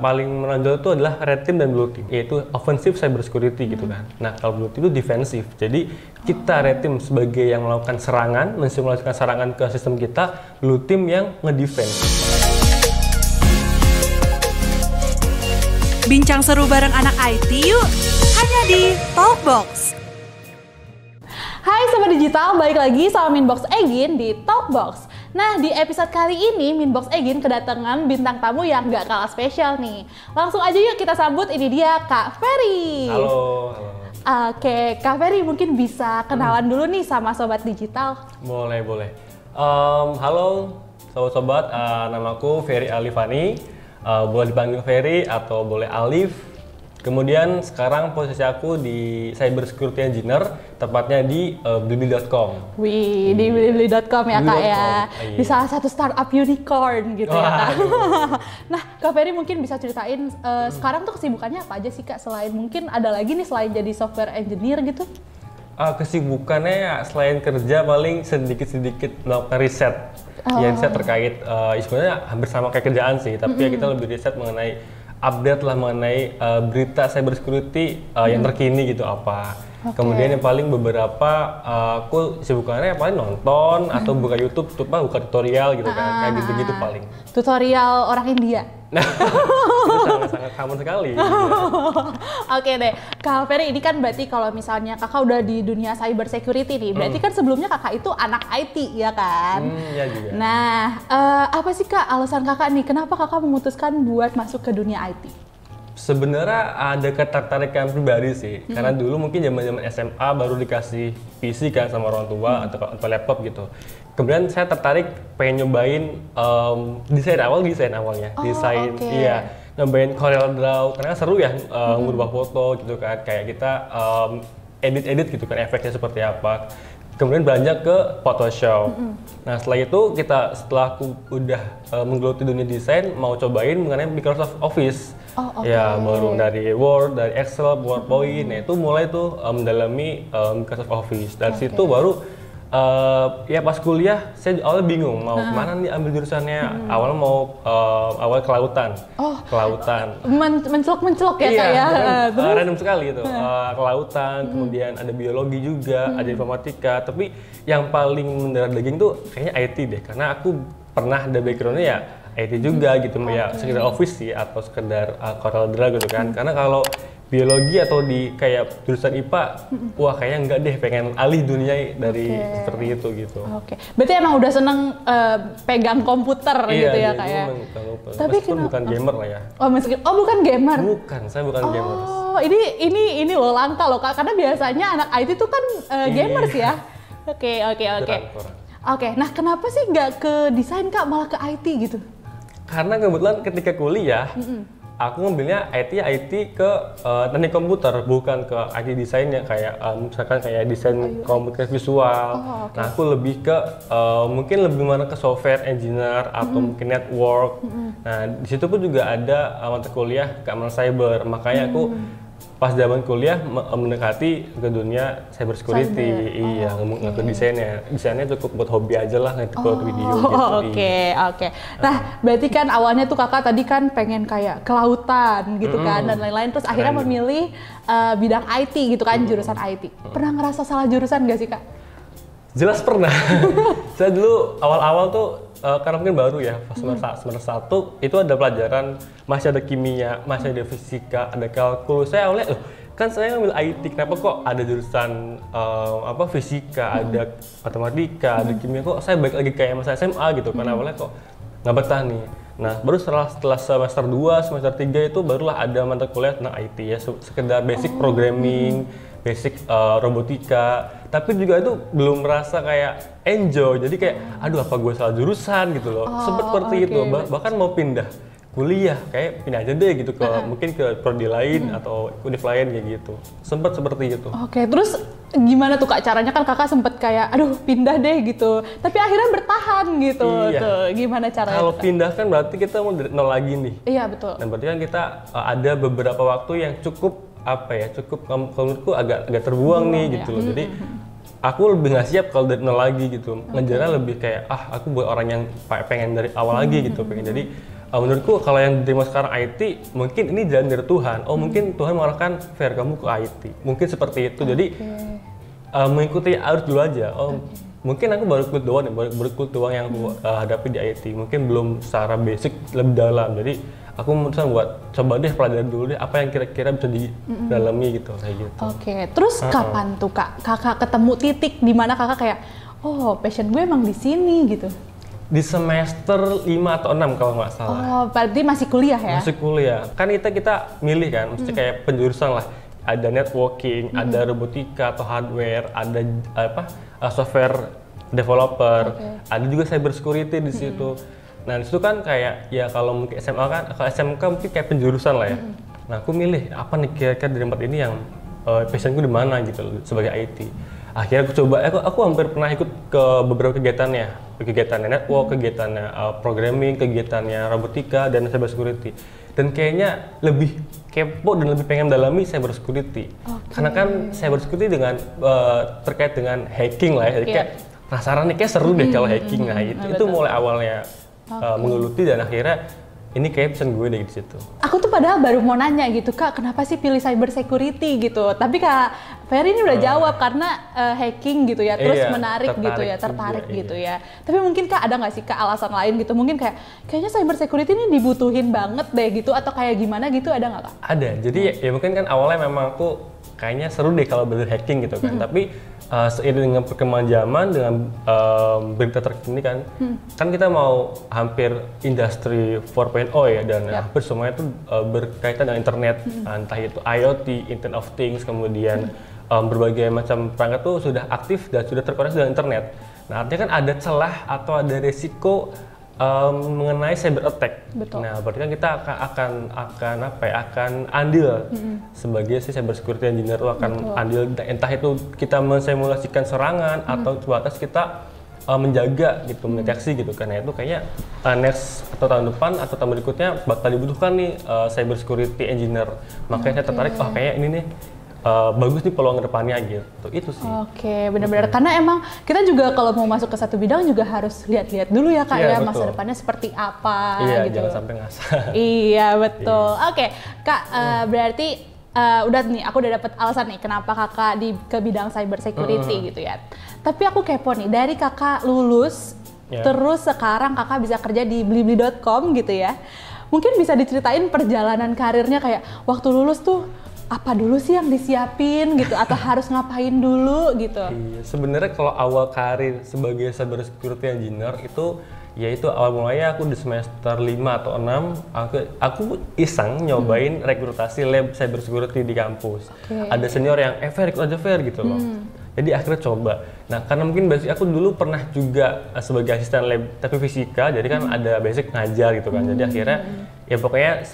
Paling menonjol itu adalah red team dan blue team, yaitu offensive cyber security gitu kan. Nah, kalau blue team itu defensif. Jadi kita red team sebagai yang melakukan serangan, mensimulasikan serangan ke sistem kita, blue team yang ngedefense. Bincang seru bareng anak IT yuk, hanya di Talkbox. Hai Sobat Digital, balik lagi sama Minbox Egin di Talkbox. Nah, di episode kali ini Minbox Egin kedatangan bintang tamu yang gak kalah spesial nih. Langsung aja yuk kita sambut, ini dia Kak Ferry. Halo. Oke, Kak Ferry mungkin bisa kenalan dulu nih sama Sobat Digital. Boleh. Halo sobat-sobat, namaku Ferry Alifani. Boleh dipanggil Ferry atau boleh Alif. Kemudian sekarang posisi aku di Cyber Security Engineer, tepatnya di Blibli.com. Wih, di Blibli.com ya Kak ya. Di salah satu startup unicorn gitu ya Kak. Nah, Kak Ferry mungkin bisa ceritain sekarang tuh kesibukannya apa aja sih Kak? Selain mungkin ada lagi nih selain jadi software engineer gitu? Kesibukannya selain kerja paling sedikit-sedikit melakukan riset. Ya riset terkait, sebenarnya hampir sama kayak kerjaan sih, tapi ya kita lebih riset mengenai update lah mengenai berita cyber security yang terkini gitu apa. Kemudian yang paling beberapa aku sibukannya paling nonton atau buka YouTube, buka tutorial gitu kan, kayak gitu-gitu paling. Tutorial orang India? Itu sangat common sekali. Oke deh, Kak Ferry ini kan berarti kalau misalnya kakak udah di dunia cyber security nih, berarti kan sebelumnya kakak itu anak IT ya kan? Iya juga. Nah, apa sih Kak alasan kakak nih, kenapa kakak memutuskan buat masuk ke dunia IT? Sebenarnya ada ketertarikan pribadi sih, karena dulu mungkin zaman SMA baru dikasih PC kan sama orang tua atau laptop gitu. Kemudian saya tertarik pengen nyobain desain awalnya, iya, nyobain Corel Draw karena seru ya, ngubah foto gitu kan, kayak kita edit gitu kan, efeknya seperti apa. Kemudian beranjak ke Photoshop. Nah setelah itu setelah aku udah menggeluti dunia desain, mau cobain mengenai Microsoft Office. Ya baru dari Word, dari Excel, PowerPoint. Nah itu mulai tuh mendalami Microsoft Office. Dari situ baru ya pas kuliah saya awalnya bingung mau kemana nih ambil jurusannya. Awalnya mau awal kelautan. Mencelok ya Kak ya? Random sekali gitu. Kelautan, kemudian ada biologi juga, ada informatika. Tapi yang paling mendarah daging tuh kayaknya IT deh, karena aku pernah ada backgroundnya ya IT juga gitu, ya sekedar Office sih atau sekedar Corel Draw gitu kan. Karena kalau biologi atau di kayak jurusan IPA, wah kayaknya enggak deh, pengen alih dunia dari seperti itu gitu. Berarti emang udah seneng pegang komputer gitu ya Kak ya? Tapi bukan gamer lah ya. Bukan gamer? Bukan, saya bukan gamer. Oh, ini loh langka loh Kak, karena biasanya anak IT tuh kan gamers ya? Oke. Oke, nah kenapa sih nggak ke desain Kak, malah ke IT gitu? Karena kebetulan ketika kuliah, aku ngambilnya IT ke teknik komputer, bukan ke IT desainnya kayak misalkan kayak desain komputer visual. Nah aku lebih ke mungkin lebih mana ke software engineer atau mungkin network. Nah di situ pun juga ada mata kuliah keamanan cyber, makanya aku pas zaman kuliah mendekati ke dunia cyber security. Nggak ke desainnya cukup buat hobi aja lah, buat video gitu. Oke. Nah berarti kan awalnya tuh kakak tadi kan pengen kayak kelautan gitu kan dan lain-lain, terus akhirnya memilih bidang IT gitu kan, jurusan IT. Pernah ngerasa salah jurusan nggak sih Kak? Jelas pernah. Saya dulu awal-awal tuh karena mungkin baru ya, pas semester 1 itu ada pelajaran, masih ada kimia, masih ada fisika, ada kalkulus. Saya awalnya, kan saya ngambil IT, kenapa kok ada jurusan fisika, ada matematika, ada kimia, kok saya balik lagi kayak masa SMA gitu, karena awalnya kok nggak betah nih. Nah baru setelah semester 2, semester 3 itu barulah ada mata kuliah tentang IT ya, sekedar basic programming, basic robotika, tapi juga itu belum merasa kayak enjoy, jadi kayak aduh apa gue salah jurusan gitu loh. Sempet seperti itu, bahkan mau pindah kuliah kayak pindah aja deh gitu ke mungkin ke prodi lain atau univ lain kayak gitu, sempet seperti itu. Terus gimana tuh Kak caranya, kan kakak sempet kayak aduh pindah deh gitu, tapi akhirnya bertahan gitu. Tuh gimana caranya? Kalau pindah kan berarti kita mau dari nol lagi nih. Iya betul. Nah berarti kan kita ada beberapa waktu yang cukup menurutku agak terbuang nih gitu loh. Jadi aku lebih nggak siap kalau dari nol lagi gitu. Ngejarnya lebih kayak aku buat orang yang pengen dari awal lagi gitu, pengen jadi menurutku kalau yang diterima sekarang IT, mungkin ini jalan dari Tuhan. Mungkin Tuhan mengarahkan Fer kamu ke IT. Mungkin seperti itu. Jadi mengikuti arus dulu aja. Mungkin aku baru kuliah doang, baru kuliah doang yang aku hadapi di IT. Mungkin belum secara basic lebih dalam. Jadi aku memutuskan buat coba deh pelajari dulu deh apa yang kira-kira bisa didalami gitu kayak gitu. Oke, terus kapan tuh kakak ketemu titik di mana kakak kayak passion gue emang di sini gitu? Di semester 5 atau 6 kalau nggak salah. Oh, berarti masih kuliah ya? Masih kuliah. Kan kita milih kan, mesti kayak penjurusan lah. Ada networking, ada robotika atau hardware, ada software developer, ada juga cyber security di situ. Nah, di situ kan kayak ya kalau mungkin SMA kan, kalau SMK mungkin kayak penjurusan lah ya. Nah, aku milih apa nih kira-kira dari empat ini yang passionku di mana gitu loh, sebagai IT. Akhirnya aku coba, aku hampir pernah ikut ke beberapa kegiatannya network, kegiatannya programming, kegiatannya robotika dan cyber security. Dan kayaknya lebih kepo dan lebih pengen dalami cyber security. Karena kan cyber security dengan terkait dengan hacking lah ya. Jadi kayak penasaran nih kayak seru deh kalau hacking. Nah, itu mulai awalnya menggeluti dan akhirnya ini kayak pesan gue deh di situ. Aku tuh padahal baru mau nanya gitu, Kak, kenapa sih pilih cyber security gitu? Tapi Kak Ferry ini udah jawab karena hacking gitu ya, terus menarik gitu ya, tertarik juga, gitu ya. Tapi mungkin Kak ada nggak sih Kak alasan lain gitu? Mungkin kayaknya cyber security ini dibutuhin banget deh gitu, atau kayak gimana gitu, ada nggak Kak? Ada, jadi ya mungkin kan awalnya memang aku kayaknya seru deh kalau belajar hacking gitu kan. Tapi seiring dengan perkembangan zaman, dengan berita terkini kan, kan kita mau hampir industri 4.0 ya, dan hampir semuanya itu berkaitan dengan internet, entah itu IoT, Internet of Things, kemudian berbagai macam perangkat tuh sudah aktif dan sudah terkoneksi dengan internet. Nah, artinya kan ada celah atau ada resiko mengenai cyber attack. Betul. Nah, berarti kan kita akan andil sebagai si cyber security engineer itu akan andil, entah itu kita mensimulasikan serangan atau sebatas kita menjaga gitu, mendeteksi gitu. Karena itu kayaknya next atau tahun depan atau tahun berikutnya bakal dibutuhkan nih cyber security engineer. Makanya saya tertarik, kayaknya ini nih bagus nih peluang kedepannya gitu, itu sih. Oke, benar-benar karena emang kita juga kalau mau masuk ke satu bidang juga harus lihat-lihat dulu ya Kak, ya masa depannya seperti apa gitu. Jangan sampai ngasal. Iya, betul. Oke, Kak, berarti udah nih, aku udah dapet alasan nih kenapa Kakak ke bidang cyber security gitu ya. Tapi aku kepo nih, dari Kakak lulus terus sekarang Kakak bisa kerja di blibli.com gitu ya. Mungkin bisa diceritain perjalanan karirnya, kayak waktu lulus tuh apa dulu sih yang disiapin gitu, atau harus ngapain dulu gitu? Iya, sebenarnya kalau awal karir sebagai cyber security engineer itu, yaitu awal mulanya aku di semester 5 atau 6, aku iseng nyobain rekrutasi lab cyber security di kampus. Ada senior yang, Fer, ikut aja Fer gitu loh. Jadi akhirnya coba. Nah, karena mungkin basic aku dulu pernah juga sebagai asisten lab tapi fisika, jadi kan ada basic ngajar gitu kan. Jadi akhirnya ya pokoknya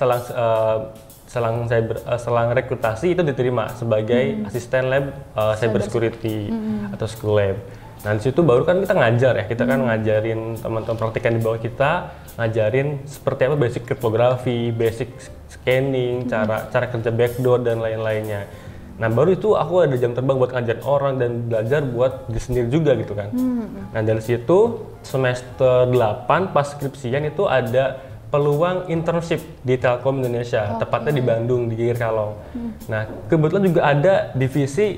selang rekrutasi itu diterima sebagai asisten lab cyber security atau school lab. Nah, di situ baru kan kita ngajar ya, kita kan ngajarin teman-teman praktikan di bawah kita, ngajarin seperti apa basic kriptografi, basic scanning, cara kerja backdoor dan lain-lainnya. Nah, baru itu aku ada jam terbang buat ngajarin orang dan belajar buat diri sendiri juga gitu kan. Nah, dari situ semester 8 pas skripsian itu ada peluang internship di Telkom Indonesia, tepatnya di Bandung, di Gigir Kalong. Nah, kebetulan juga ada divisi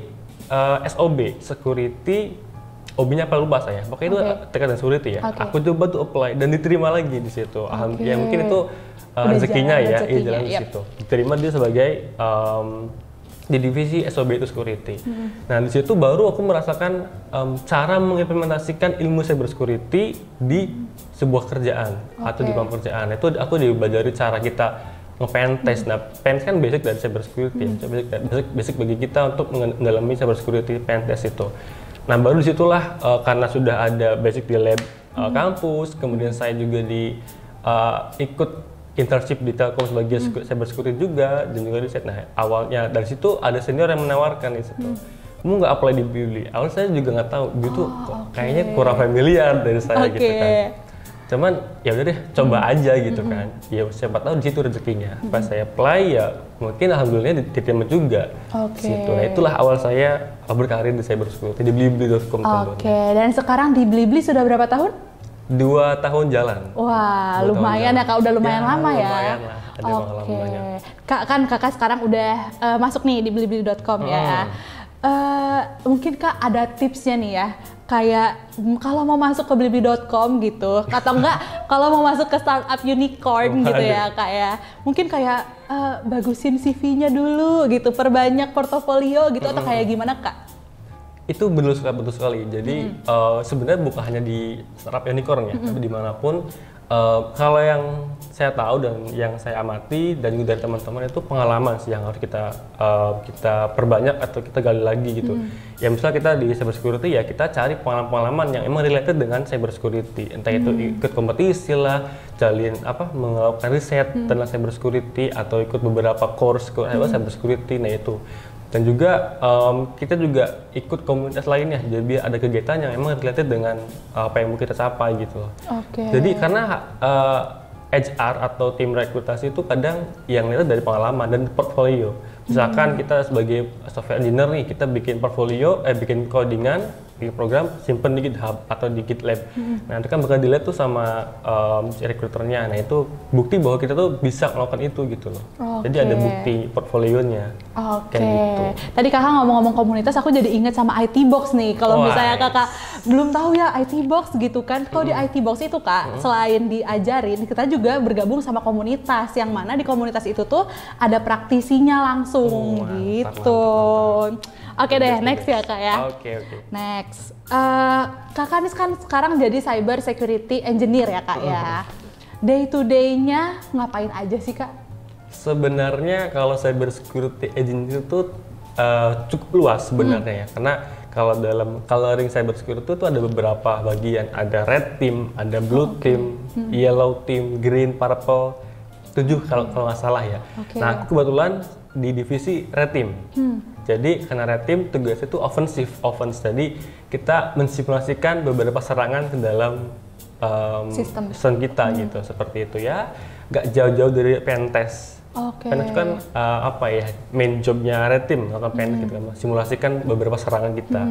SOB, security, OB-nya apa lupa saya. Pokoknya itu terkait dengan security ya. Aku coba tuh apply dan diterima lagi di situ. Ya mungkin itu rezekinya ya, jalan di situ. Diterima dia sebagai di divisi SOB itu security. Nah, di situ baru aku merasakan cara mengimplementasikan ilmu cyber security di sebuah kerjaan atau di pekerjaan. Itu aku dibajari cara kita nge-pen test. Nah, pen kan basic dari cyber security, basic bagi kita untuk mendalami cyber security pen test itu. Nah, baru disitulah karena sudah ada basic di lab kampus, kemudian saya juga ikut internship di Telkom sebagai cyber security juga, dan juga riset. Nah, awalnya dari situ ada senior yang menawarkan di situ. Kamu nggak apply di Blibli? Awalnya saya juga nggak tahu, gitu kayaknya kurang familiar dari saya gitu kan. Cuman ya udah deh, coba aja gitu kan. Ya siapa tahu di situ rezekinya. Pas saya apply ya mungkin alhamdulillah diterima juga. Situ. Nah, itulah awal saya berkarir di cyber security di blibli.com. Dan sekarang di Blibli sudah berapa tahun? 2 tahun jalan. Wah, 2 tahun lumayan jalan. ya Kak, udah lumayan lama ya. Lumayan lah, ada pengalamannya. Kak, kan Kakak sekarang udah masuk nih di Blibli.com ya. Mungkin Kak ada tipsnya nih ya, kayak kalau mau masuk ke Blibli.com gitu, atau enggak kalau mau masuk ke startup unicorn gitu ya Kak ya. Mungkin kayak bagusin CV-nya dulu gitu, perbanyak portofolio gitu, atau kayak gimana Kak? Itu betul sekali. Jadi sebenarnya bukan hanya di startup unicorn ya, tapi dimanapun. Kalau yang saya tahu dan yang saya amati dan juga dari teman-teman itu pengalaman sih yang harus kita perbanyak atau kita gali lagi gitu. Ya misalnya kita di cybersecurity ya kita cari pengalaman-pengalaman yang emang related dengan cybersecurity. Entah itu ikut kompetisi lah, melakukan riset tentang cybersecurity atau ikut beberapa course cybersecurity. Nah itu. Dan juga kita juga ikut komunitas lainnya, jadi biar ada kegiatan yang emang related dengan apa yang mau kita capai gitu loh. Jadi karena HR atau tim rekrutasi itu kadang yang lihat dari pengalaman dan portfolio. Misalkan kita sebagai software engineer nih, kita bikin portfolio, bikin codingan, bikin program, simpen di GitHub atau di GitLab. Nah itu kan bakal dilihat tuh sama si rekruternya. Nah itu bukti bahwa kita tuh bisa melakukan itu gitu loh. Jadi ada bukti portfolionya. Kayak gitu. Tadi Kakak ngomong-ngomong komunitas, aku jadi inget sama IT Box nih. Kalau misalnya Kakak belum tahu ya IT Box gitu kan. Kalau di IT Box itu Kak, selain diajarin, kita juga bergabung sama komunitas. Yang mana di komunitas itu tuh ada praktisinya langsung gitu. Oke deh, next ya Kak ya. Oke. Next, Kakak nih kan sekarang jadi cyber security engineer ya Kak ya. Day to day-nya ngapain aja sih Kak? Sebenarnya kalau cyber security engineer itu cukup luas sebenarnya ya, karena kalau dalam coloring cyber security itu ada beberapa bagian, ada red team, ada blue team, yellow team, green, purple, 7 kalau nggak salah ya. Nah aku kebetulan di divisi red team. Jadi karena red team tugasnya itu offense, jadi kita mensimulasikan beberapa serangan ke dalam sistem kita gitu, seperti itu ya. Nggak jauh-jauh dari pentest. Karena itu kan main jobnya red team melakukan pentest gitu kan, simulasikan beberapa serangan kita.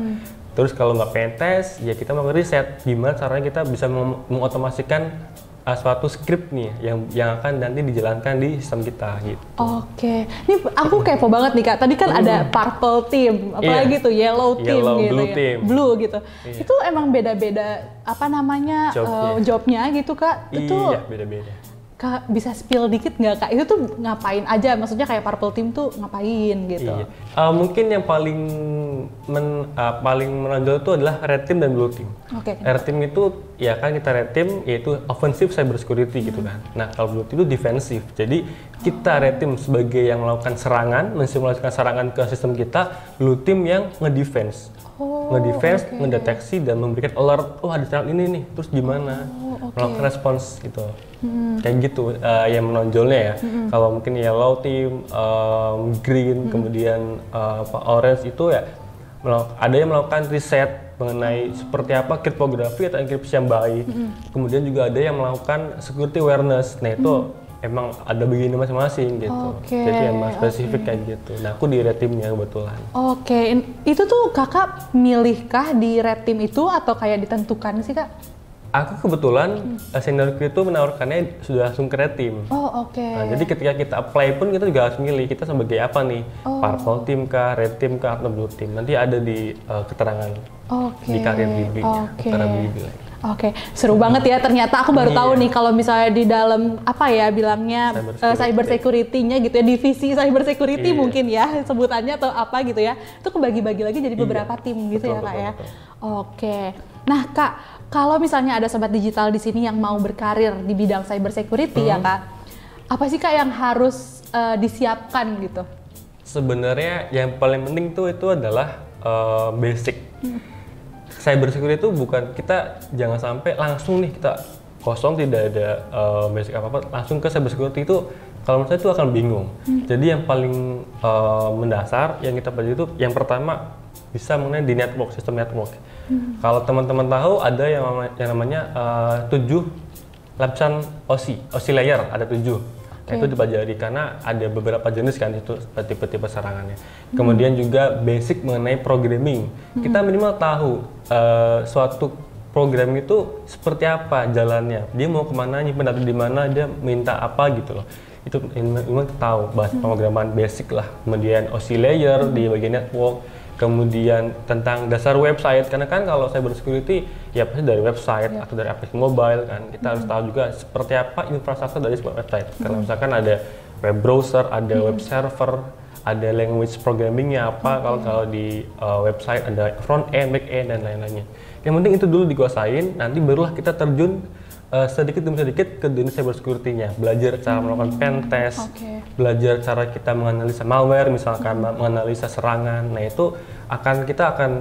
Terus kalau nggak pentest, ya kita mau riset gimana caranya kita bisa mengotomasikan suatu script nih yang akan nanti dijalankan di sistem kita gitu. Ini aku kepo banget nih Kak. Tadi kan ada purple team, apalagi tuh yellow team gitu blue ya. Team. Blue gitu. Itu emang beda-beda jobnya gitu Kak. Itu beda-beda. Kak bisa spill dikit nggak Kak? Itu tuh ngapain aja? Maksudnya kayak purple team tuh ngapain gitu? Mungkin yang paling menonjol itu adalah red team dan blue team. Red team itu ya kan kita red team yaitu offensive cyber security gitu kan. Nah kalau blue team itu defensive. Jadi kita red team sebagai yang melakukan serangan, mensimulasikan serangan ke sistem kita. Blue team yang ngedefense. Ngedeteksi dan memberikan alert. Ada serangan ini nih. Terus gimana? Melakukan respons gitu. Kayak gitu yang menonjolnya ya. Kalau mungkin yellow team, green, kemudian orange itu ya ada yang melakukan riset mengenai seperti apa kriptografi atau enkripsi yang baik. Kemudian juga ada yang melakukan security awareness. Nah itu emang ada begini masing-masing gitu. Jadi emang spesifik kayak gitu. Nah aku di red teamnya kebetulan. Itu tuh Kakak milihkah di red team itu atau kayak ditentukan sih Kak? Aku kebetulan seniorku itu menawarkannya sudah langsung ke red team. Nah, jadi ketika kita apply pun kita juga harus milih kita sebagai apa nih, purple team kah, red team kah, atau blue team. Nanti ada di keterangan di karir Blibli, seru banget ya. Ternyata aku baru tahu nih kalau misalnya di dalam bilangnya cyber security-nya gitu ya, divisi cyber security mungkin ya sebutannya atau apa gitu ya. Itu kebagi-bagi lagi jadi beberapa tim gitu ya Kak ya. Nah Kak, kalau misalnya ada sobat digital di sini yang mau berkarir di bidang cyber security ya Kak, apa sih Kak yang harus disiapkan gitu? Sebenarnya yang paling penting itu adalah basic. Cyber security itu bukan kita jangan sampai langsung nih kita kosong tidak ada basic apa-apa langsung ke cyber security itu kalau menurut saya itu akan bingung. Jadi yang paling mendasar yang kita pelajari itu yang pertama bisa mengenai di network, sistem network. Kalau teman-teman tahu ada yang namanya 7 lapisan OSI layer, ada 7. Nah, itu dipelajari karena ada beberapa jenis kan itu tipe-tipe serangannya. Kemudian juga basic mengenai programming. Kita minimal tahu suatu program itu seperti apa jalannya, dia mau kemana, nyimpen data di mana, dia minta apa gitu loh. Itu memang tahu bahasa pemrograman basic lah, kemudian OC layer di bagian network, kemudian tentang dasar website, karena kan kalau cyber security ya pasti dari website atau dari aplikasi mobile kan, kita harus tahu juga seperti apa infrastruktur dari sebuah website, karena misalkan ada web browser, ada web server, ada language programmingnya apa, kalau di website ada front end, back end dan lain-lainnya. Yang penting itu dulu dikuasain, nanti barulah kita terjun sedikit demi sedikit ke dunia cyber security-nya, belajar cara melakukan pen test, belajar cara kita menganalisa malware, misalkan menganalisa serangan. Nah itu kita akan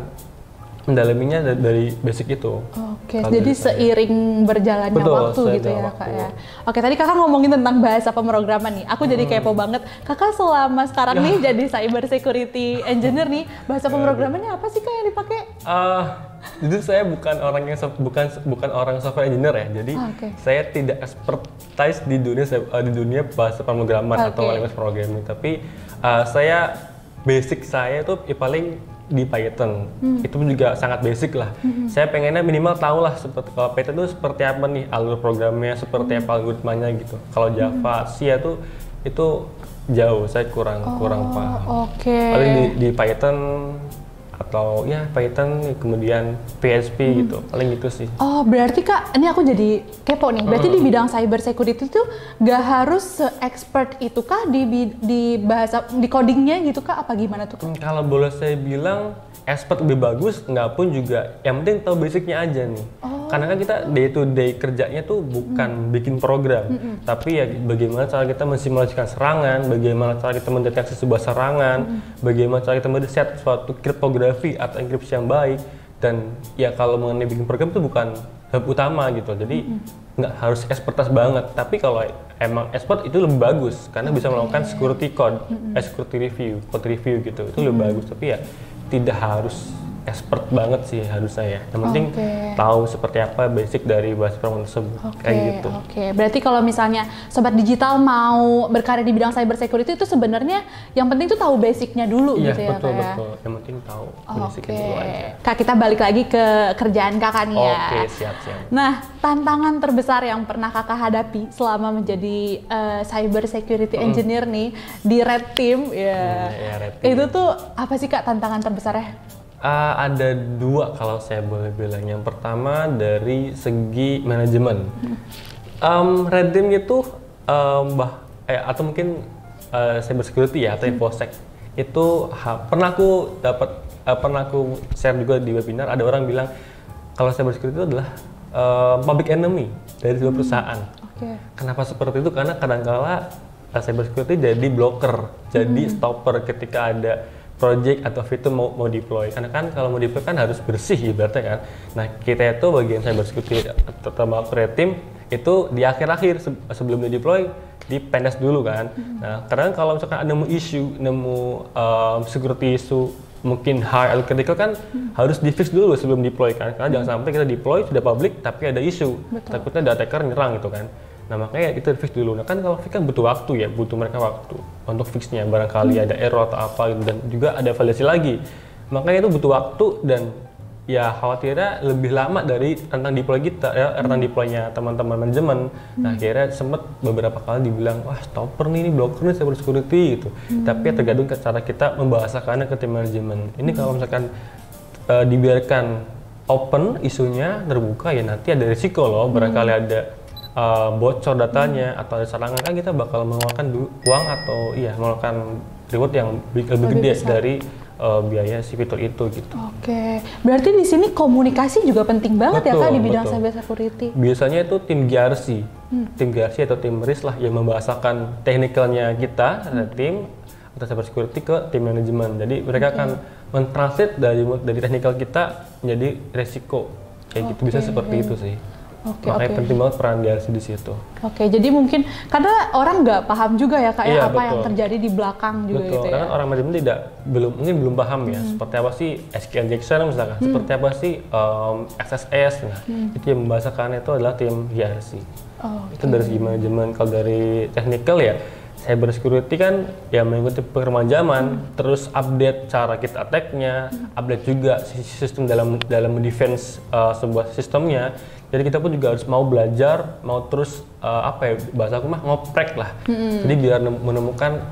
mendalaminya dari basic itu. Oke, jadi seiring berjalannya waktu gitu ya Kak ya. Oke, tadi Kakak ngomongin tentang bahasa pemrograman nih. Aku jadi kepo banget. Kakak selama sekarang nih jadi cyber security engineer nih, bahasa pemrogramannya apa sih Kak yang dipakai? Jujur saya bukan orang software engineer ya. Jadi saya tidak expertise di dunia bahasa pemrograman atau language programming. Tapi basic saya itu paling di Python. Itu juga sangat basic lah. Saya pengennya minimal tahu lah seperti kalau Python itu seperti apa nih alur programnya, seperti apa algoritmanya gitu. Kalau Java, C itu jauh, saya kurang paham. Paling di Python atau ya Python, kemudian PHP gitu, paling gitu sih. Oh berarti Kak, ini aku jadi kepo nih, berarti di bidang cyber security itu gak harus se-expert itu Kak di bahasa, di codingnya gitu Kak, apa gimana tuh Kak? Kalau boleh saya bilang, expert lebih bagus, nggak pun juga, yang penting tahu basicnya aja nih. Karena kan kita day to day kerjanya tuh bukan bikin program, tapi ya bagaimana cara kita mensimulasikan serangan, bagaimana cara kita mendeteksi sebuah serangan, bagaimana cara kita mendesain suatu kriptografi atau enkripsi yang baik. Dan ya kalau mengenai bikin program itu bukan hal utama gitu, jadi nggak harus expertise banget. Tapi kalau emang expert itu lebih bagus, karena bisa melakukan security code, security review, code review gitu, itu lebih bagus. Tapi ya tidak harus expert banget sih harusnya ya. Yang penting tahu seperti apa basic dari bahasa program tersebut. Kayak gitu. Berarti kalau misalnya sobat digital mau berkarya di bidang cyber security itu sebenarnya yang penting tuh tahu basicnya dulu gitu ya betul, Kak ya. Betul. Yang penting tahu basicnya dulu aja. Kak, kita balik lagi ke kerjaan Kakak nih ya. Siap. Nah, tantangan terbesar yang pernah Kakak hadapi selama menjadi cyber security engineer nih di Red Team Red Team. Itu tuh apa sih Kak tantangan terbesarnya? Ada dua kalau saya boleh bilang. Yang pertama dari segi manajemen. Red Team itu atau mungkin cyber security ya atau infosec itu pernah aku share juga di webinar. Ada orang bilang kalau cyber security itu adalah public enemy dari sebuah perusahaan. Kenapa seperti itu? Karena kadang-kala cyber security jadi blocker, jadi stopper ketika ada project atau fitur mau deploy. Karena kan kalau mau deploy kan harus bersih ibaratnya kan. Nah kita itu bagian cyber security terutama Red Team itu di akhir-akhir sebelum di deploy di pen test dulu kan. Nah karena kalau misalkan ada nemu security issue mungkin high atau critical kan harus di fix dulu sebelum deploy kan. Karena jangan sampai kita deploy sudah public tapi ada issue. Takutnya attacker nyerang gitu kan. Nah makanya itu fix dulu. Nah kan kalau fix kan butuh waktu ya, butuh mereka waktu untuk fixnya. Barangkali ada error atau apa gitu, dan juga ada validasi lagi. Makanya itu butuh waktu dan ya khawatirnya lebih lama dari tentang deploy kita ya, tentang deploynya teman-teman manajemen. Nah akhirnya sempet beberapa kali dibilang wah stopper nih, ini blocker nih cyber security gitu. Tapi ya tergantung cara kita membahasakannya ke tim manajemen. Ini kalau misalkan dibiarkan open isunya terbuka ya nanti ada risiko loh, barangkali ada bocor datanya atau ada serangan kan kita bakal mengeluarkan uang atau mengeluarkan reward yang lebih gede dari biaya si fitur itu gitu. Berarti di sini komunikasi juga penting banget ya Kak di bidang cyber security. Biasanya itu tim GRC atau tim risk lah yang membahasakan teknikalnya kita, tim atau cyber security ke tim manajemen. Jadi mereka akan mentranslate dari teknikal kita menjadi resiko kayak gitu, bisa seperti itu sih. Makanya penting banget peran GRC di situ. Jadi mungkin karena orang nggak paham juga ya Kak apa yang terjadi di belakang juga gitu ya. Karena orang manajemen belum paham ya seperti apa sih SQL injection misalkan, seperti apa sih XSS. Nah, itu yang membahasakan itu adalah tim GRC. Itu dari segi manajemen. Kalau dari technical ya cyber security kan ya mengikuti perkembangan zaman, terus update cara kita attack-nya, update juga sistem dalam defense sebuah sistemnya. Jadi kita pun juga harus mau belajar, mau terus bahasa aku mah ngoprek lah. Jadi biar menemukan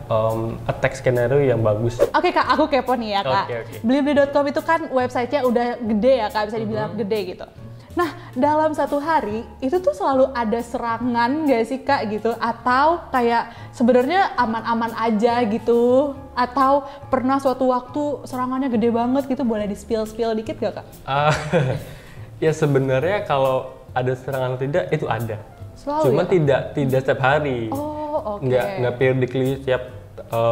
attack scenario yang bagus. Oke Kak, aku kepo nih ya Kak. Okay. Blibli.com itu kan websitenya udah gede ya Kak, bisa dibilang gede gitu. Nah, dalam satu hari itu tuh selalu ada serangan gak sih Kak gitu? Atau kayak sebenarnya aman-aman aja gitu? Atau pernah suatu waktu serangannya gede banget gitu, boleh di-spill dikit gak Kak? Ya sebenarnya kalau ada serangan atau tidak itu ada. Selalu Cuma ya, tidak setiap hari. Oh, oke. Nggak periodically setiap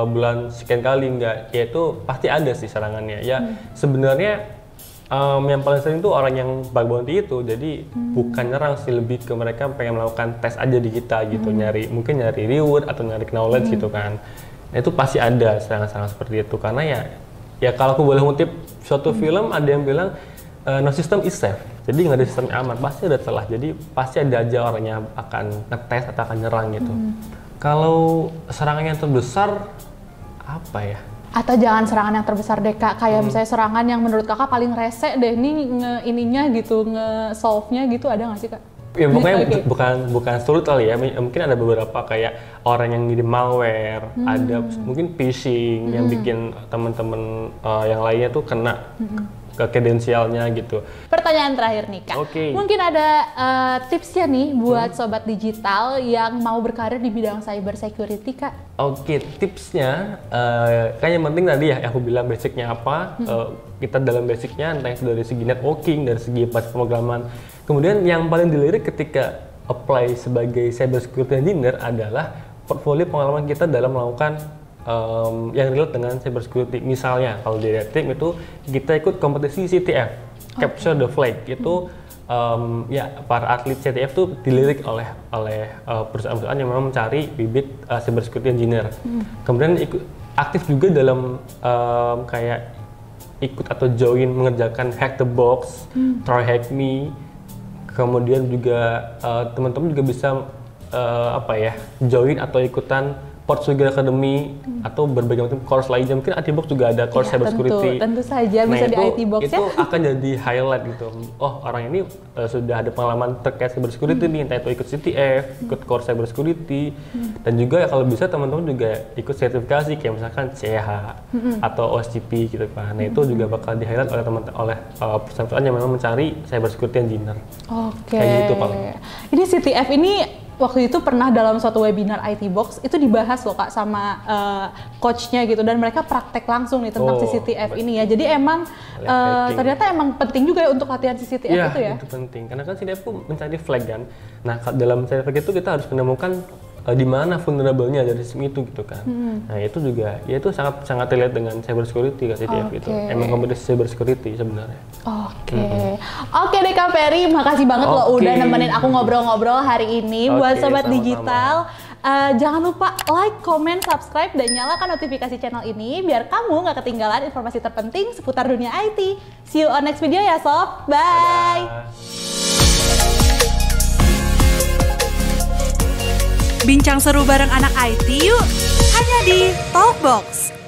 bulan sekian kali, nggak. Ya itu pasti ada sih serangannya. Ya sebenarnya yang paling sering tuh orang yang bug bounty itu, jadi bukan nyerang sih, lebih ke mereka pengen melakukan tes aja di kita gitu, mungkin nyari reward atau nyari knowledge gitu kan. Nah itu pasti ada serangan-serangan seperti itu, karena ya kalau aku boleh ngutip suatu film, ada yang bilang no system is safe, jadi nggak ada sistem yang aman, pasti ada celah, jadi pasti ada aja orang yang akan ngetes atau akan nyerang gitu. Kalau serangan yang terbesar apa ya? Atau jangan serangan yang terbesar deh Kak, kayak misalnya serangan yang menurut Kakak paling rese deh nih ininya gitu, nge-solve-nya gitu, ada nggak sih Kak? Ya pokoknya bukan sulit kali ya, mungkin ada beberapa kayak orang yang ngirim malware, ada mungkin phishing yang bikin teman-teman yang lainnya tuh kena ke kredensialnya gitu. Pertanyaan terakhir nih Kak, mungkin ada tipsnya nih buat sobat digital yang mau berkarir di bidang cyber security Kak? Oke, tipsnya kan yang penting tadi ya aku bilang basicnya apa, kita dalam basicnya entah itu dari segi networking, dari segi pemrograman. Kemudian yang paling dilirik ketika apply sebagai cyber security engineer adalah portfolio pengalaman kita dalam melakukan yang relate dengan cyber security. Misalnya kalau di Red Team itu kita ikut kompetisi CTF, Capture the Flag, itu ya para atlet CTF tuh dilirik oleh perusahaan-perusahaan yang memang mencari bibit cyber security engineer. Kemudian aktif juga dalam kayak ikut atau join mengerjakan Hack the Box, Try Hack Me. Kemudian juga teman-teman juga bisa join atau ikutan Portugal Academy atau berbagai macam course lainnya. Mungkin IT Box juga ada course cyber security. Tentu saja bisa di IT Box itu akan jadi highlight gitu. Oh, orang ini sudah ada pengalaman terkait cyber security nih, entah itu ikut CTF, ikut course cyber security, dan juga kalau bisa teman-teman juga ikut sertifikasi kayak misalkan CH atau OSCP gitu kan. Nah, itu juga bakal di highlight oleh perusahaan-perusahaan yang memang mencari cyber security engineer. Oke. Kayak gitu paling. Ini CTF ini waktu itu pernah dalam suatu webinar IT Box itu dibahas loh Kak sama coachnya gitu, dan mereka praktek langsung nih tentang CCTF ini ya. Jadi emang ternyata emang penting juga ya untuk latihan CCTF itu ya? Iya, itu penting. Karena kan CCTF itu mencari flag kan. Nah, dalam mencari flag itu kita harus menemukan di mana vulnerable-nya dari sistem itu gitu kan. Nah, itu juga ya itu sangat relate dengan cyber security kan CCTF itu. Emang kompetisi cyber security sebenarnya. Oke deh Kak Ferry, makasih banget loh udah nemenin aku ngobrol-ngobrol hari ini. Buat sobat digital, jangan lupa like, comment, subscribe, dan nyalakan notifikasi channel ini biar kamu nggak ketinggalan informasi terpenting seputar dunia IT. See you on next video ya sob. Bye. Bincang seru bareng anak IT yuk, hanya di Talkbox.